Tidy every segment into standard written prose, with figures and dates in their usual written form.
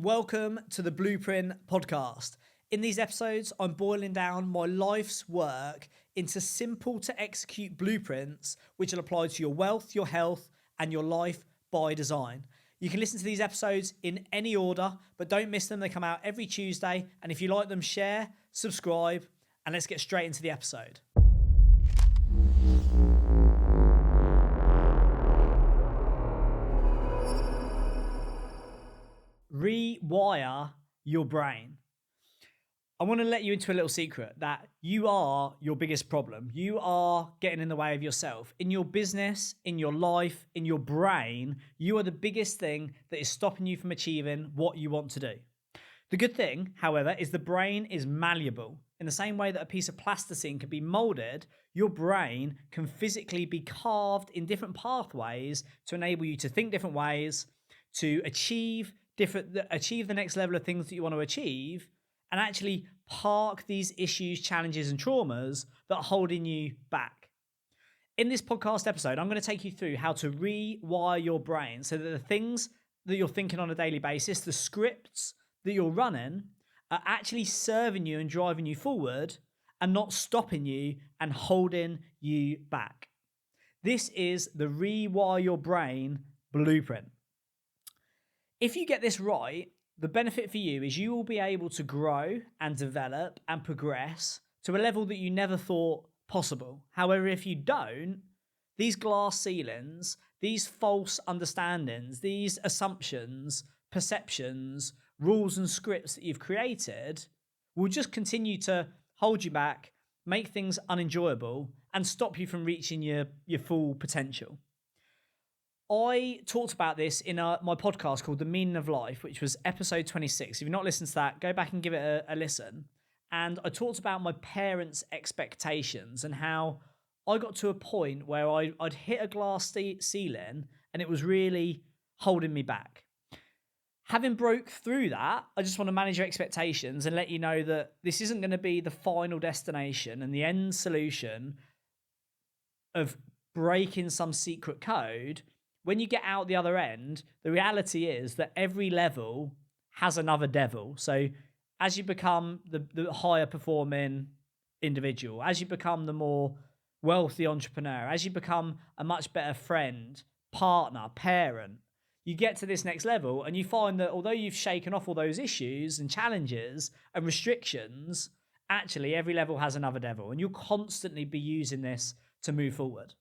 Welcome to the Blueprint Podcast. In these episodes, I'm boiling down my life's work into simple to execute blueprints which will apply to your wealth, your health, and your life by design. You can listen to these episodes in any order, but don't miss them. They come out every Tuesday. And if you like them, share, subscribe, and let's get straight into the episode. Rewire your brain. I want to let you into a little secret that you are your biggest problem. You are getting in the way of yourself. In your business, in your life, in your brain, you are the biggest thing that is stopping you from achieving what you want to do. The good thing, however, is the brain is malleable. In the same way that a piece of plasticine can be molded, your brain can physically be carved in different pathways to enable you to think different ways, to achieve the next level of things that you want to achieve, and actually park these issues, challenges, and traumas that are holding you back. In this podcast episode, I'm going to take you through how to rewire your brain so that the things that you're thinking on a daily basis, the scripts that you're running, are actually serving you and driving you forward and not stopping you and holding you back. This is the Rewire Your Brain Blueprint. If you get this right, the benefit for you is you will be able to grow and develop and progress to a level that you never thought possible. However, if you don't, these glass ceilings, these false understandings, these assumptions, perceptions, rules and scripts that you've created will just continue to hold you back, make things unenjoyable, and stop you from reaching your full potential. I talked about this in my podcast called The Meaning of Life, which was episode 26. If you've not listened to that, go back and give it a listen. And I talked about my parents' expectations and how I got to a point where I'd hit a glass ceiling and it was really holding me back. Having broke through that, I just want to manage your expectations and let you know that this isn't going to be the final destination and the end solution of breaking some secret code. When you get out the other end, the reality is that every level has another devil. So as you become the higher performing individual, as you become the more wealthy entrepreneur, as you become a much better friend, partner, parent, you get to this next level and you find that although you've shaken off all those issues and challenges and restrictions, actually every level has another devil and you'll constantly be using this to move forward.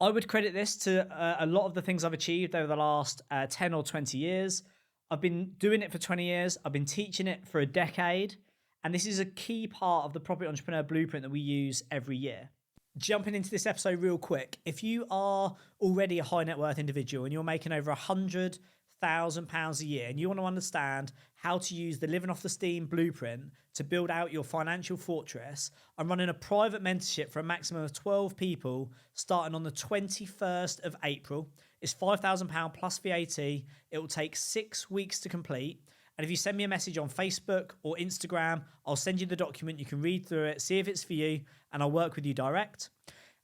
I would credit this to a lot of the things I've achieved over the last 10 or 20 years. I've been doing it for 20 years. I've been teaching it for a decade. And this is a key part of the Property Entrepreneur Blueprint that we use every year. Jumping into this episode real quick, if you are already a high net worth individual and you're making over £100,000 a year and you want to understand how to use the Living Off the Steam blueprint to build out your financial fortress, I'm running a private mentorship for a maximum of 12 people starting on the 21st of April. It's £5,000 plus VAT. It will take 6 weeks to complete. And if you send me a message on Facebook or Instagram, I'll send you the document. You can read through it, see if it's for you, and I'll work with you direct.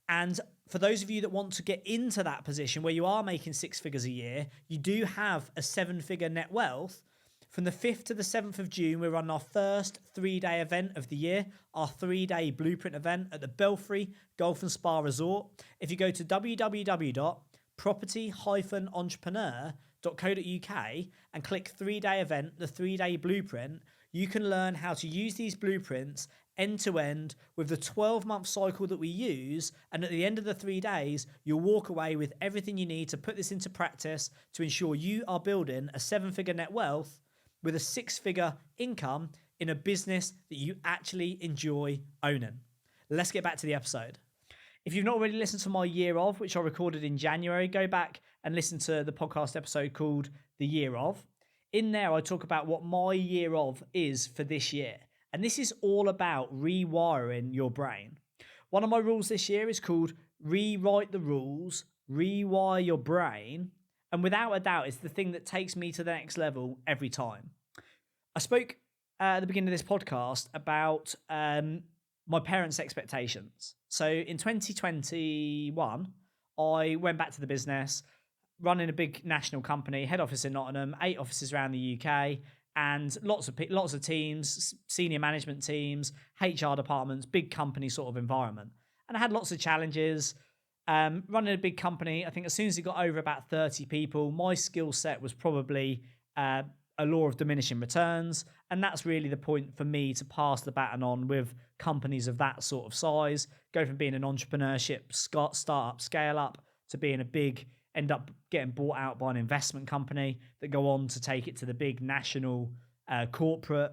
And for those of you that want to get into that position where you are making 6 figures a year, you do have a 7-figure net wealth. From the 5th to the 7th of June, we're running our first 3-day event of the year, our 3-day blueprint event at the Belfry Golf and Spa Resort. If you go to www.property-entrepreneur.co.uk and click 3-day event, the 3-day blueprint, you can learn how to use these blueprints end to end with the 12-month cycle that we use. And at the end of the 3 days, you'll walk away with everything you need to put this into practice to ensure you are building a 7-figure net wealth with a 6-figure income in a business that you actually enjoy owning. Let's get back to the episode. If you've not already listened to my year of, which I recorded in January, go back and listen to the podcast episode called The Year Of. In there, I talk about what my year of is for this year. And this is all about rewiring your brain. One of my rules this year is called Rewrite the Rules, Rewire Your Brain. And without a doubt, it's the thing that takes me to the next level every time. I spoke at the beginning of this podcast about my parents' expectations. So in 2021, I went back to the business, running a big national company, head office in Nottingham, 8 offices around the UK, and lots of teams, senior management teams, HR departments, big company sort of environment. And I had lots of challenges. Running a big company, I think as soon as it got over about 30 people, my skill set was probably a law of diminishing returns. And that's really the point for me to pass the baton on with companies of that sort of size, go from being an entrepreneurship startup, scale up to being a big, end up getting bought out by an investment company that go on to take it to the big national corporate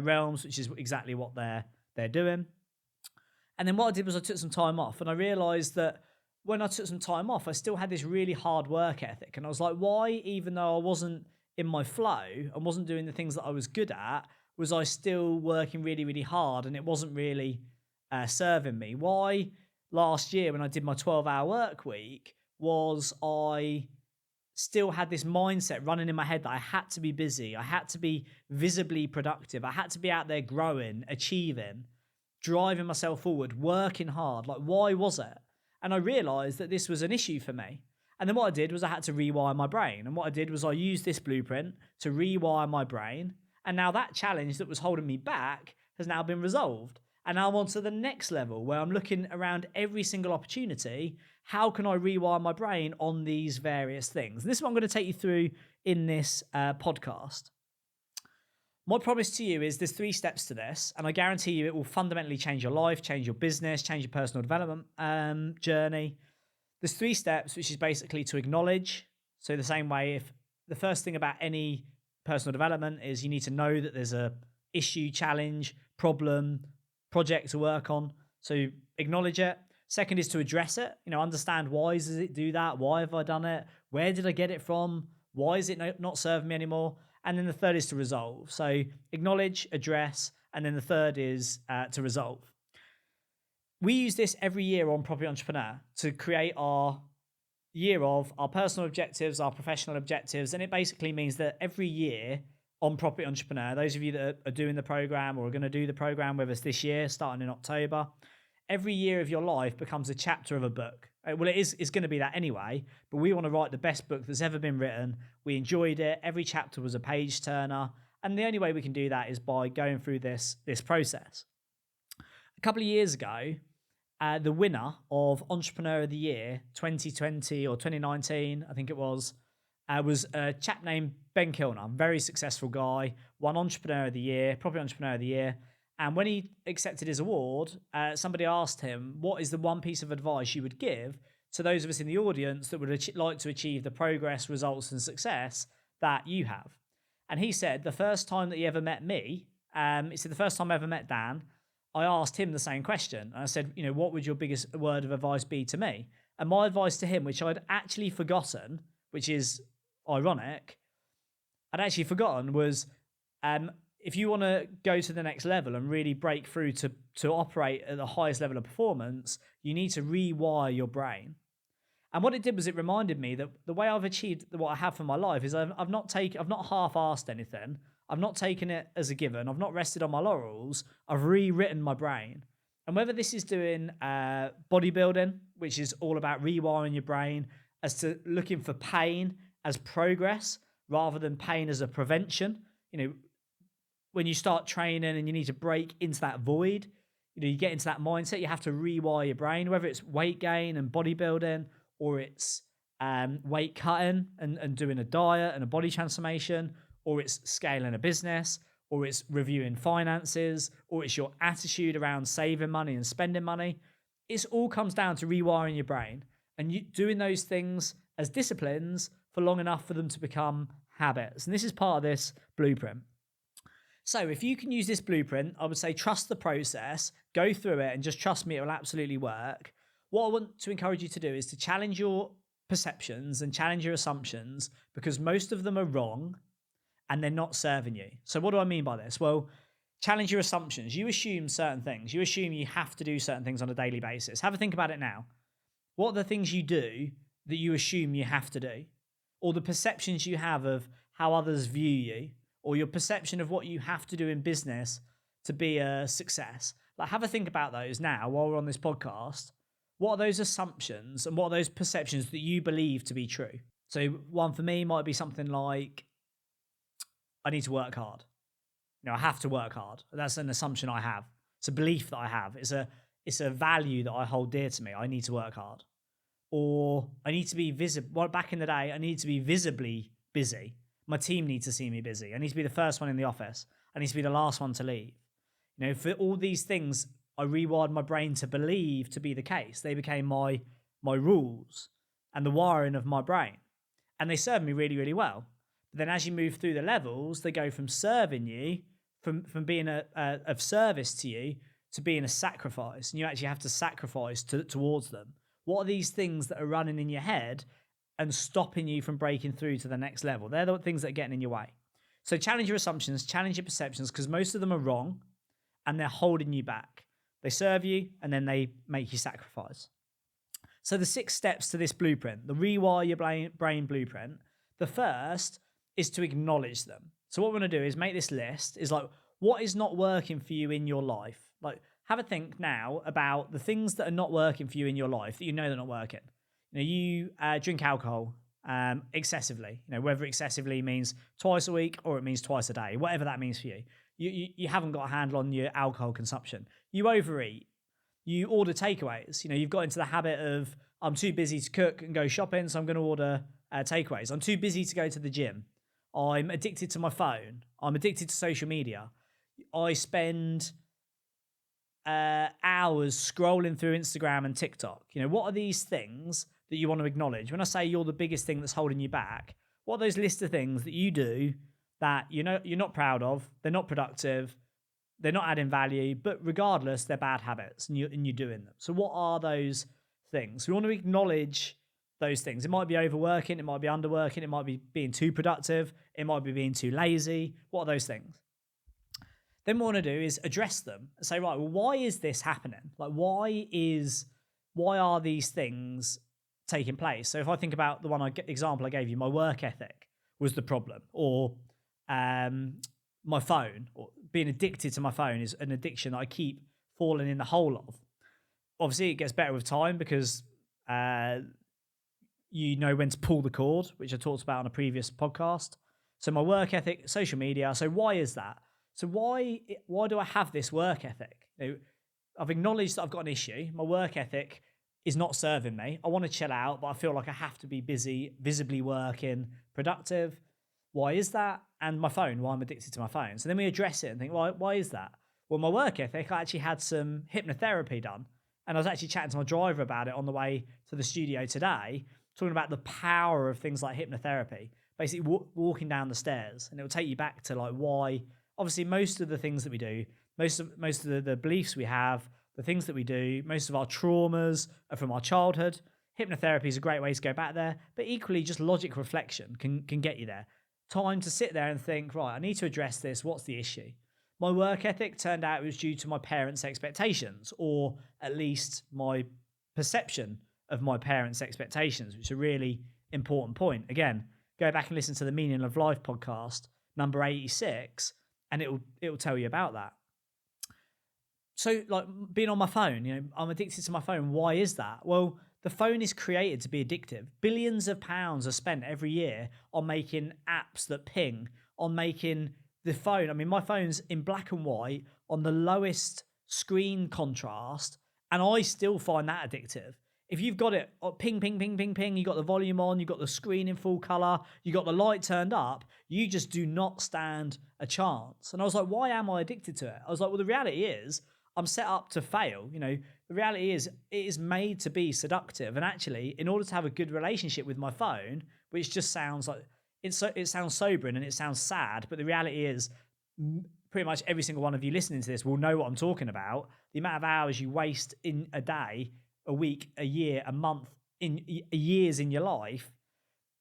realms, which is exactly what they're doing. And then what I did was I took some time off, and I realized that when I took some time off, I still had this really hard work ethic. And I was like, why, even though I wasn't in my flow and wasn't doing the things that I was good at, was I still working really, really hard and it wasn't really serving me? Why last year when I did my 12-hour work week was I still had this mindset running in my head that I had to be busy, I had to be visibly productive, I had to be out there growing, achieving, driving myself forward, working hard. Like, why was it? And I realized that this was an issue for me. And then what I did was I had to rewire my brain. And what I did was I used this blueprint to rewire my brain. And now that challenge that was holding me back has now been resolved. And now I'm on to the next level where I'm looking around every single opportunity. How can I rewire my brain on these various things? And this is what I'm going to take you through in this podcast. My promise to you is there's 3 steps to this, and I guarantee you it will fundamentally change your life, change your business, change your personal development journey. There's 3 steps, which is basically to acknowledge. So the same way, if the first thing about any personal development is you need to know that there's a issue, challenge, problem, project to work on. So acknowledge it. Second is to address it. Understand, why does it do that? Why have I done it? Where did I get it from? Why is it not serving me anymore? And then the third is to resolve. So acknowledge, address, and then the third is to resolve. We use this every year on Property Entrepreneur to create our year of our personal objectives, our professional objectives. And it basically means that every year on Property Entrepreneur, those of you that are doing the program or are going to do the program with us this year, starting in October, every year of your life becomes a chapter of a book. Well, it's going to be that anyway, but we want to write the best book that's ever been written. We enjoyed it. Every chapter was a page turner. And the only way we can do that is by going through this process. A couple of years ago, the winner of Entrepreneur of the Year 2020 or 2019, I think it was a chap named Ben Kilner. Very successful guy, won Entrepreneur of the Year, Property Entrepreneur of the Year. And when he accepted his award, somebody asked him, what is the one piece of advice you would give to those of us in the audience that would like to achieve the progress, results, and success that you have? And he said, the first time that he ever met me, he said, the first time I ever met Dan, I asked him the same question. And I said, what would your biggest word of advice be to me? And my advice to him, which I'd actually forgotten, which is ironic, I'd actually forgotten was, if you want to go to the next level and really break through to operate at the highest level of performance, you need to rewire your brain. And what it did was it reminded me that the way I've achieved what I have for my life is I've not half-arsed anything. I've not taken it as a given. I've not rested on my laurels. I've rewritten my brain. And whether this is doing bodybuilding, which is all about rewiring your brain, as to looking for pain as progress rather than pain as a prevention, when you start training and you need to break into that void, you get into that mindset, you have to rewire your brain, whether it's weight gain and bodybuilding, or it's weight cutting and doing a diet and a body transformation, or it's scaling a business, or it's reviewing finances, or it's your attitude around saving money and spending money. It all comes down to rewiring your brain and you doing those things as disciplines for long enough for them to become habits. And this is part of this blueprint. So if you can use this blueprint, I would say trust the process, go through it and just trust me, it will absolutely work. What I want to encourage you to do is to challenge your perceptions and challenge your assumptions, because most of them are wrong and they're not serving you. So what do I mean by this? Well, challenge your assumptions. You assume certain things. You assume you have to do certain things on a daily basis. Have a think about it now. What are the things you do that you assume you have to do? Or the perceptions you have of how others view you, or your perception of what you have to do in business to be a success. Like, have a think about those now while we're on this podcast. What are those assumptions and what are those perceptions that you believe to be true? So one for me might be something like, I need to work hard. I have to work hard. That's an assumption I have. It's a belief that I have. It's a value that I hold dear to me. I need to work hard. Or I need to be visible. Well, back in the day, I need to be visibly busy. My team needs to see me busy. I need to be the first one in the office. I need to be the last one to leave. For all these things, I rewired my brain to believe to be the case. They became my rules and the wiring of my brain. And they served me really, really well. But then as you move through the levels, they go from serving you, from being of service to you, to being a sacrifice. And you actually have to sacrifice towards them. What are these things that are running in your head and stopping you from breaking through to the next level? They're the things that are getting in your way. So challenge your assumptions, challenge your perceptions, because most of them are wrong and they're holding you back. They serve you and then they make you sacrifice. So the 6 steps to this blueprint, the rewire your brain blueprint, the first is to acknowledge them. So what we're going to do is make this list, is like, what is not working for you in your life? Like, have a think now about the things that are not working for you in your life that they're not working. You drink alcohol excessively, whether excessively means twice a week or it means twice a day, whatever that means for you. You haven't got a handle on your alcohol consumption. You overeat. You order takeaways. You've got into the habit of, I'm too busy to cook and go shopping, so I'm going to order takeaways. I'm too busy to go to the gym. I'm addicted to my phone. I'm addicted to social media. I spend hours scrolling through Instagram and TikTok. What are these things that you want to acknowledge? When I say you're the biggest thing that's holding you back, what are those list of things that you do that you're not proud of? They're not productive. They're not adding value, but regardless, they're bad habits and you're doing them. So what are those things? We want to acknowledge those things. It might be overworking. It might be underworking. It might be being too productive. It might be being too lazy. What are those things? Then what we want to do is address them and say, right, well, why is this happening? Like, why are these things taking place? So if I think about the example I gave you, my work ethic was the problem, or my phone, or being addicted to my phone is an addiction that I keep falling in the hole of. Obviously, it gets better with time because you know when to pull the cord, which I talked about on a previous podcast. So my work ethic, social media. So why is that? So why do I have this work ethic? I've acknowledged that I've got an issue. My work ethic is not serving me. I want to chill out, but I feel like I have to be busy, visibly working, productive. Why is that? And my phone, why I'm addicted to my phone. So then we address it and think, why is that? Well, my work ethic, I actually had some hypnotherapy done. And I was actually chatting to my driver about it on the way to the studio today, talking about the power of things like hypnotherapy. Basically walking down the stairs, and it will take you back to like why. Obviously, most of the things that we do, most of the beliefs we have, the things that we do, most of our traumas are from our childhood. Hypnotherapy is a great way to go back there, but equally just logic reflection can get you there. Time to sit there and think, right, I need to address this. What's the issue? My work ethic turned out it was due to my parents' expectations, or at least my perception of my parents' expectations, which is a really important point. Again, go back and listen to the Meaning of Life podcast, number 86, and it'll tell you about that. So, like, being on my phone, I'm addicted to my phone. Why is that? Well, the phone is created to be addictive. Billions of pounds are spent every year on making apps that ping, on making the phone. I mean, my phone's in black and white on the lowest screen contrast, and I still find that addictive. If you've got it ping, ping, ping, ping, ping, you got the volume on, you got the screen in full color, you got the light turned up, you just do not stand a chance. And I was like, why am I addicted to it? I was like, well, the reality is I'm set up to fail. The reality is it is made to be seductive. And actually, in order to have a good relationship with my phone, which just sounds like it sounds sobering and it sounds sad, but the reality is pretty much every single one of you listening to this will know what I'm talking about. The amount of hours you waste in a day, a week, a year, a month, in years in your life,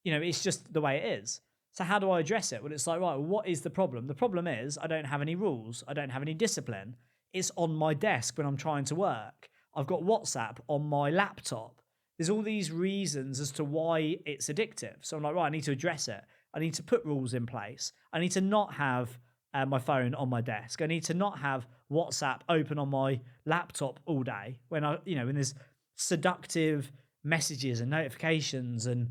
it's just the way it is. So how do I address it? Well, it's like, right, well, what is the problem? The problem is I don't have any rules. I don't have any discipline. It's on my desk when I'm trying to work. I've got WhatsApp on my laptop. There's all these reasons as to why it's addictive. So I'm like, right, I need to address it. I need to put rules in place. I need to not have my phone on my desk. I need to not have WhatsApp open on my laptop all day when when there's seductive messages and notifications and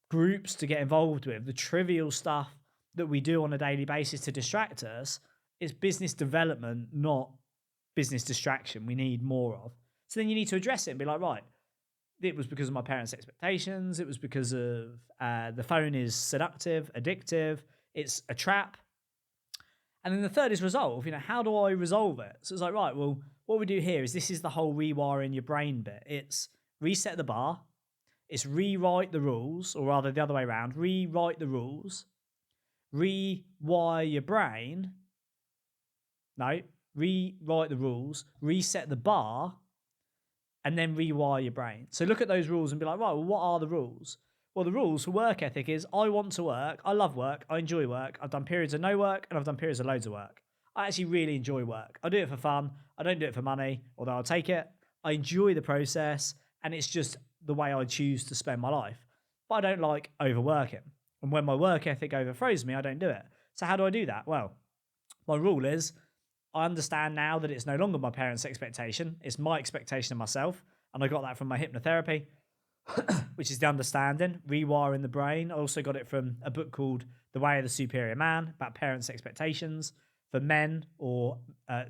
groups to get involved with, the trivial stuff that we do on a daily basis to distract us is business development, not business distraction. We need more of. So then you need to address it and be like, right, it was because of my parents' expectations. It was because of the phone is seductive, addictive. It's a trap. And then the third is resolve. How do I resolve it? So it's like, right, well, what we do here is this is the whole rewiring your brain bit. It's reset the bar. It's rewrite the rules, or rather the other way around, rewrite the rules, rewire your brain. No, rewrite the rules, reset the bar, and then rewire your brain. So look at those rules and be like, right, well, what are the rules? Well, the rules for work ethic is I want to work, I love work, I enjoy work, I've done periods of no work, and I've done periods of loads of work. I actually really enjoy work. I do it for fun, I don't do it for money, although I'll take it. I enjoy the process, and it's just the way I choose to spend my life. But I don't like overworking. And when my work ethic overthrows me, I don't do it. So how do I do that? Well, my rule is I understand now that it's no longer my parents' expectation. It's my expectation of myself. And I got that from my hypnotherapy, which is the understanding, rewiring the brain. I also got it from a book called The Way of the Superior Man about parents' expectations. For men or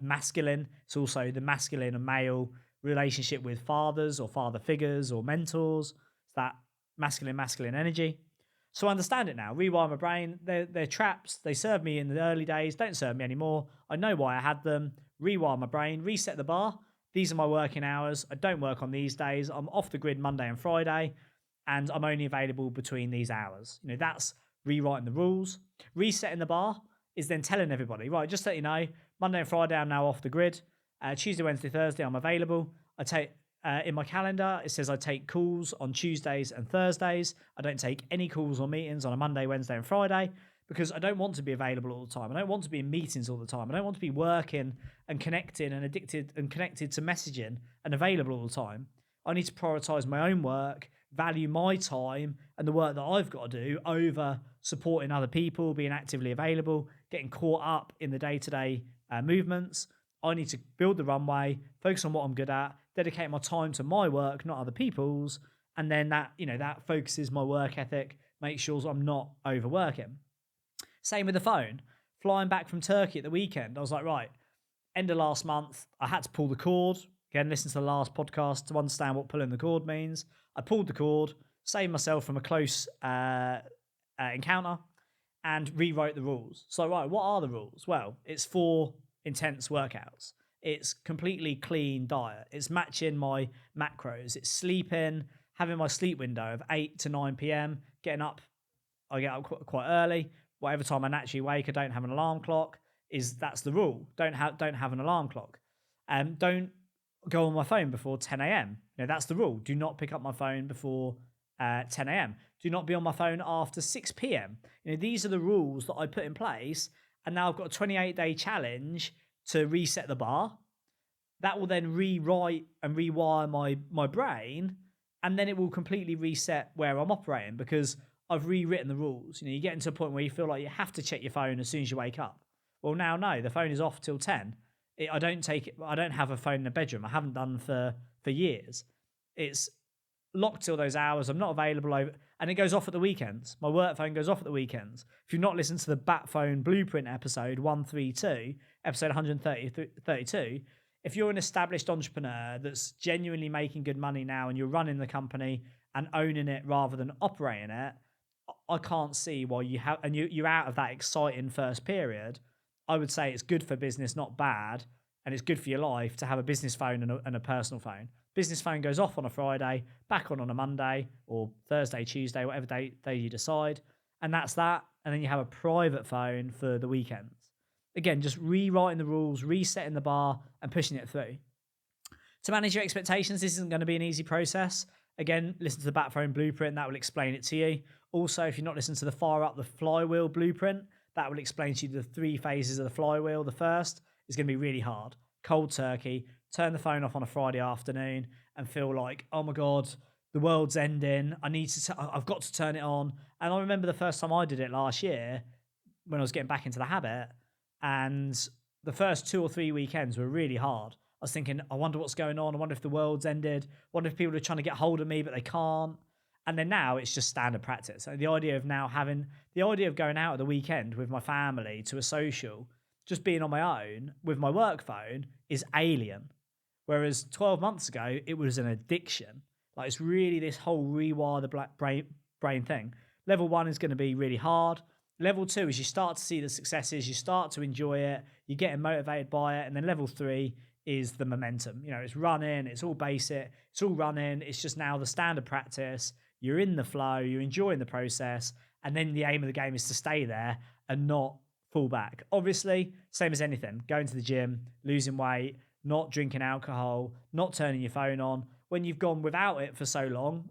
masculine, it's also the masculine and male relationship with fathers or father figures or mentors. It's that masculine energy. So I understand it now. Rewire my brain. They're traps. They served me in the early days. Don't serve me anymore. I know why I had them. Rewire my brain. Reset the bar. These are my working hours. I don't work on these days. I'm off the grid Monday and Friday, and I'm only available between these hours. That's rewriting the rules. Resetting the bar is then telling everybody, right, just to let you know, Monday and Friday I'm now off the grid. Tuesday, Wednesday, Thursday I'm available. I take in my calendar, it says I take calls on Tuesdays and Thursdays. I don't take any calls or meetings on a Monday, Wednesday, and Friday because I don't want to be available all the time. I don't want to be in meetings all the time. I don't want to be working and connecting and addicted and connected to messaging and available all the time. I need to prioritize my own work, value my time and the work that I've got to do over supporting other people, being actively available, getting caught up in the day-to-day movements. I need to build the runway, focus on what I'm good at, dedicate my time to my work, not other people's, and then that focuses my work ethic, makes sure I'm not overworking. Same with the phone. Flying back from Turkey at the weekend, I was like, right, end of last month, I had to pull the cord. Again, listen to the last podcast to understand what pulling the cord means. I pulled the cord, saved myself from a close encounter, and rewrote the rules. So, right, what are the rules? Well, it's 4 intense workouts. It's completely clean diet. It's matching my macros. It's sleeping, having my sleep window of 8 to 9 p.m. Getting up, I get up quite early. Whatever time I naturally wake, I don't have an alarm clock. That's the rule. Don't have an alarm clock. Don't go on my phone before 10 a.m. That's the rule. Do not pick up my phone before 10 a.m. Do not be on my phone after 6 p.m. These are the rules that I put in place. And now I've got a 28-day challenge to reset the bar. That will then rewrite and rewire my brain, and then it will completely reset where I'm operating because I've rewritten the rules. You get into a point where you feel like you have to check your phone as soon as you wake up. Well, now, no, the phone is off till 10. I don't have a phone in the bedroom. I haven't done for years. It's locked till those hours. I'm not available over, and it goes off at the weekends. My work phone goes off at the weekends. If you've not listened to the Bat Phone Blueprint episode 132, episode 132, if you're an established entrepreneur that's genuinely making good money now and you're running the company and owning it rather than operating it, I can't see why you have, and you're out of that exciting first period. I would say it's good for business, not bad, and it's good for your life to have a business phone and a personal phone. Business phone goes off on a Friday, back on a Monday or Thursday, Tuesday, whatever day you decide, and that's that. And then you have a private phone for the weekends. Again, just rewriting the rules, resetting the bar, and pushing it through. To manage your expectations, this isn't going to be an easy process. Again, listen to the Bat Phone Blueprint. That will explain it to you. Also, if you're not listening to the Fire Up the Flywheel Blueprint, that will explain to you the 3 phases of the flywheel. The first is going to be really hard. Cold turkey. Turn the phone off on a Friday afternoon and feel like, oh my God, the world's ending. I've got to turn it on. And I remember the first time I did it last year when I was getting back into the habit, and the first 2 or 3 weekends were really hard. I was thinking, I wonder what's going on. I wonder if the world's ended. I wonder if people are trying to get hold of me, but they can't. And then now it's just standard practice. So the idea of going out at the weekend with my family to a social, just being on my own with my work phone is alien. Whereas 12 months ago, it was an addiction. Like it's really this whole rewire the black brain thing. Level 1 is going to be really hard. Level 2 is you start to see the successes, you start to enjoy it, you're getting motivated by it. And then level 3 is the momentum. It's running, it's all basic, it's all running. It's just now the standard practice. You're in the flow, you're enjoying the process. And then the aim of the game is to stay there and not fall back. Obviously, same as anything, going to the gym, losing weight, not drinking alcohol, not turning your phone on. When you've gone without it for so long,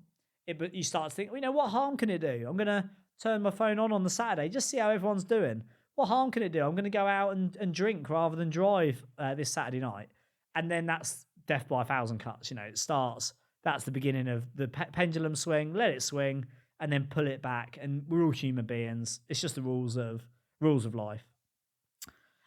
you start to think, what harm can it do? I'm going to turn my phone on the Saturday, just see how everyone's doing. What harm can it do? I'm going to go out and drink rather than drive this Saturday night. And then that's death by 1,000 cuts. It starts, that's the beginning of the pendulum swing, let it swing, and then pull it back. And we're all human beings. It's just the rules of life.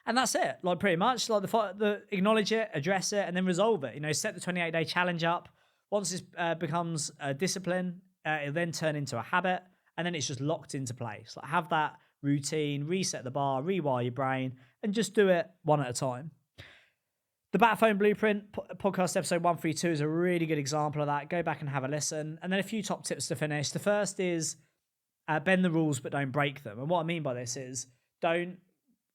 And that's it. Like pretty much, like the acknowledge it, address it, and then resolve it. Set the 28-day challenge up. Once this becomes a discipline, it'll then turn into a habit, and then it's just locked into place. Like have that routine, reset the bar, rewire your brain, and just do it one at a time. The Bat Phone Blueprint podcast episode 132 is a really good example of that. Go back and have a listen. And then a few top tips to finish. The first is bend the rules, but don't break them. And what I mean by this is don't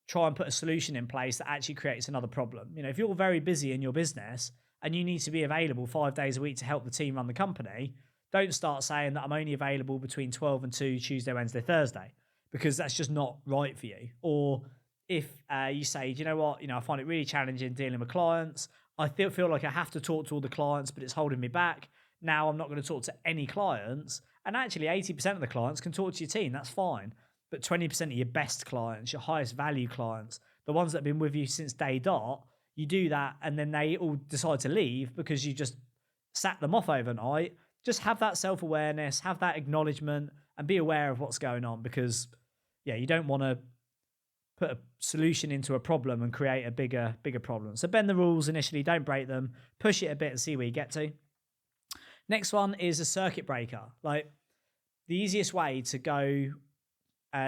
try and put a solution in place that actually creates another problem. If you're very busy in your business and you need to be available 5 days a week to help the team run the company, don't start saying that I'm only available between 12 and 2, Tuesday, Wednesday, Thursday, because that's just not right for you. Or if you say, do you know what, I find it really challenging dealing with clients. I feel like I have to talk to all the clients, but it's holding me back. Now I'm not going to talk to any clients. And actually 80% of the clients can talk to your team. That's fine. But 20% of your best clients, your highest value clients, the ones that have been with you since day dot, you do that and then they all decide to leave because you just sat them off overnight. Just have that self-awareness, have that acknowledgement, and be aware of what's going on because, you don't want to put a solution into a problem and create a bigger problem. So bend the rules initially, don't break them, push it a bit and see where you get to. Next one is a circuit breaker. Like the easiest way to go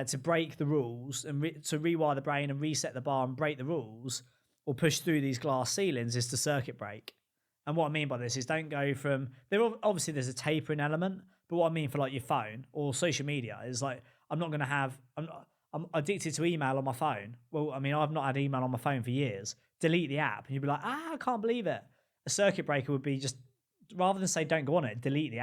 to break the rules and to rewire the brain and reset the bar and break the rules or push through these glass ceilings is to circuit break. And what I mean by this is don't go from obviously there's a tapering element, but what I mean for like your phone or social media is like I'm addicted to email on my phone. Well, I've not had email on my phone for years. Delete the app and you'd be like, I can't believe it. A circuit breaker would be just rather than say don't go on it, delete the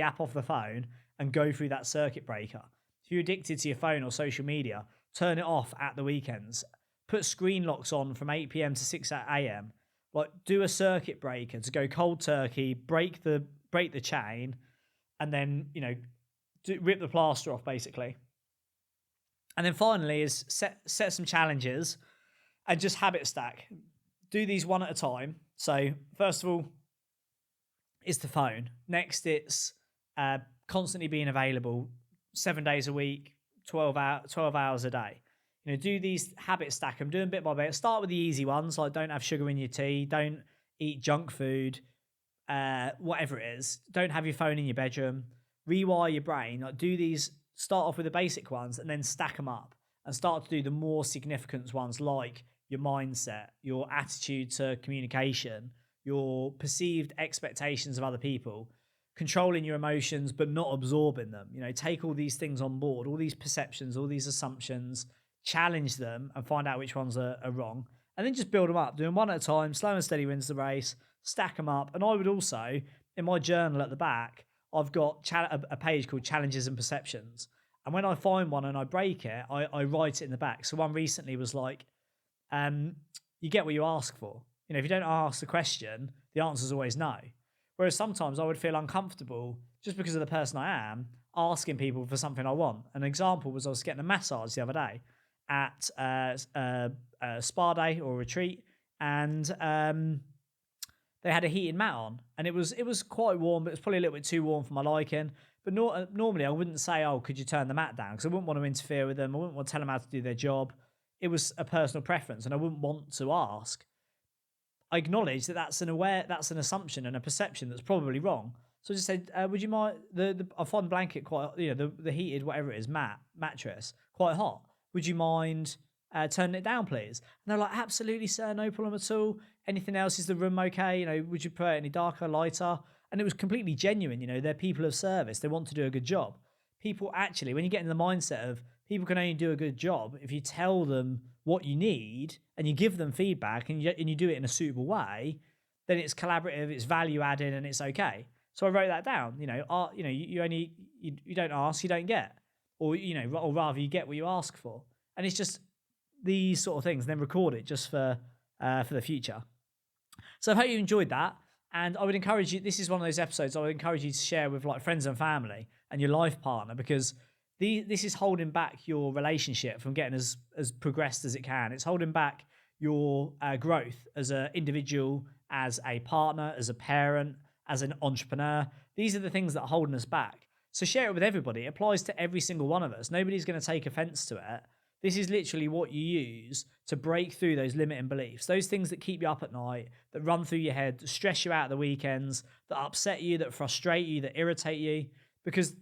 app off the phone and go through that circuit breaker. If you're addicted to your phone or social media, turn it off at the weekends. Put screen locks on from 8 p.m. to 6 a.m. Like do a circuit breaker to go cold turkey, break the chain, and then rip the plaster off basically. And then finally is set some challenges and just habit stack. Do these one at a time. So first of all, it's the phone. Next, it's constantly being available 7 days a week, 12 hours a day. Do these habit stack them, do them bit by bit. Start with the easy ones, like don't have sugar in your tea, don't eat junk food, whatever it is. Don't have your phone in your bedroom. Rewire your brain. Like do these, start off with the basic ones and then stack them up and start to do the more significant ones like your mindset, your attitude to communication, your perceived expectations of other people, controlling your emotions but not absorbing them. Take all these things on board, all these perceptions, all these assumptions, challenge them and find out which ones are wrong, and then just build them up, doing one at a time. Slow and steady wins the race. Stack them up. And I would also, in my journal at the back, I've got a page called Challenges and Perceptions, and when I find one and I break it, I write it in the back. So one recently was like, you get what you ask for. If you don't ask the question, the answer is always no. Whereas sometimes I would feel uncomfortable just because of the person I am asking people for something I want. An example was I was getting a massage the other day at a spa day or retreat, and they had a heated mat on, and it was quite warm, but it was probably a little bit too warm for my liking. But normally I wouldn't say, oh, could you turn the mat down? Because I wouldn't want to interfere with them. I wouldn't want to tell them how to do their job. It was a personal preference, and I wouldn't want to ask. I acknowledge that that's an assumption and a perception that's probably wrong. So I just said, would you mind I find the blanket quite, the heated, whatever it is, mattress, quite hot. Would you mind turning it down, please? And they're like, absolutely, sir, no problem at all. Anything else? Is the room okay? Would you prefer it any darker, lighter? And it was completely genuine. They're people of service. They want to do a good job. People actually, when you get in the mindset of people can only do a good job if you tell them what you need and you give them feedback and you do it in a suitable way, then it's collaborative, it's value added, and it's okay. So I wrote that down. You don't ask, you don't get, or or rather, you get what you ask for, and it's just these sort of things. And then record it just for the future. So I hope you enjoyed that, and I would encourage you. This is one of those episodes I would encourage you to share with like friends and family and your life partner, because this is holding back your relationship from getting as progressed as it can. It's holding back your growth as an individual, as a partner, as a parent, as an entrepreneur. These are the things that are holding us back. So share it with everybody. It applies to every single one of us. Nobody's going to take offense to it. This is literally what you use to break through those limiting beliefs, those things that keep you up at night, that run through your head, that stress you out at the weekends, that upset you, that frustrate you, that irritate you, because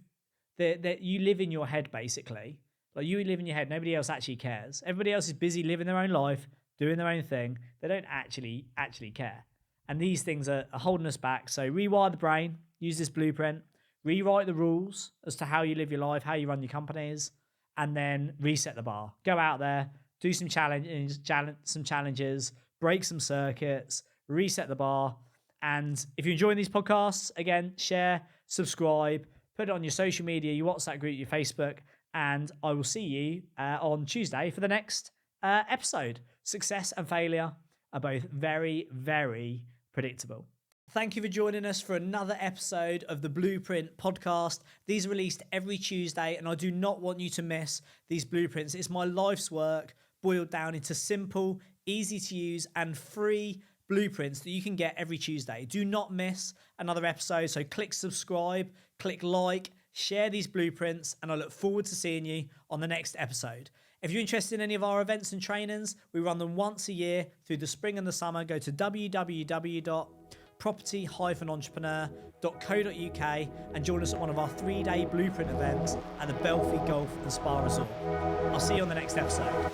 you live in your head, basically. Like, you live in your head. Nobody else actually cares. Everybody else is busy living their own life, doing their own thing. They don't actually care. And these things are holding us back. So rewire the brain, use this blueprint, rewrite the rules as to how you live your life, how you run your companies, and then reset the bar. Go out there, do some challenges, break some circuits, reset the bar. And if you're enjoying these podcasts, again, share, subscribe, put it on your social media, your WhatsApp group, your Facebook, and I will see you on Tuesday for the next episode. Success and failure are both very, very predictable. Thank you for joining us for another episode of the Blueprint podcast. These are released every Tuesday, and I do not want you to miss these blueprints. It's my life's work boiled down into simple, easy to use, and free blueprints that you can get every Tuesday. Do not miss another episode. So click subscribe, click like, share these blueprints, and I look forward to seeing you on the next episode. If you're interested in any of our events and trainings, we run them once a year through the spring and the summer. Go to www.property-entrepreneur.co.uk and join us at one of our 3-day blueprint events at the Belfie Golf and Spa Resort. I'll see you on the next episode.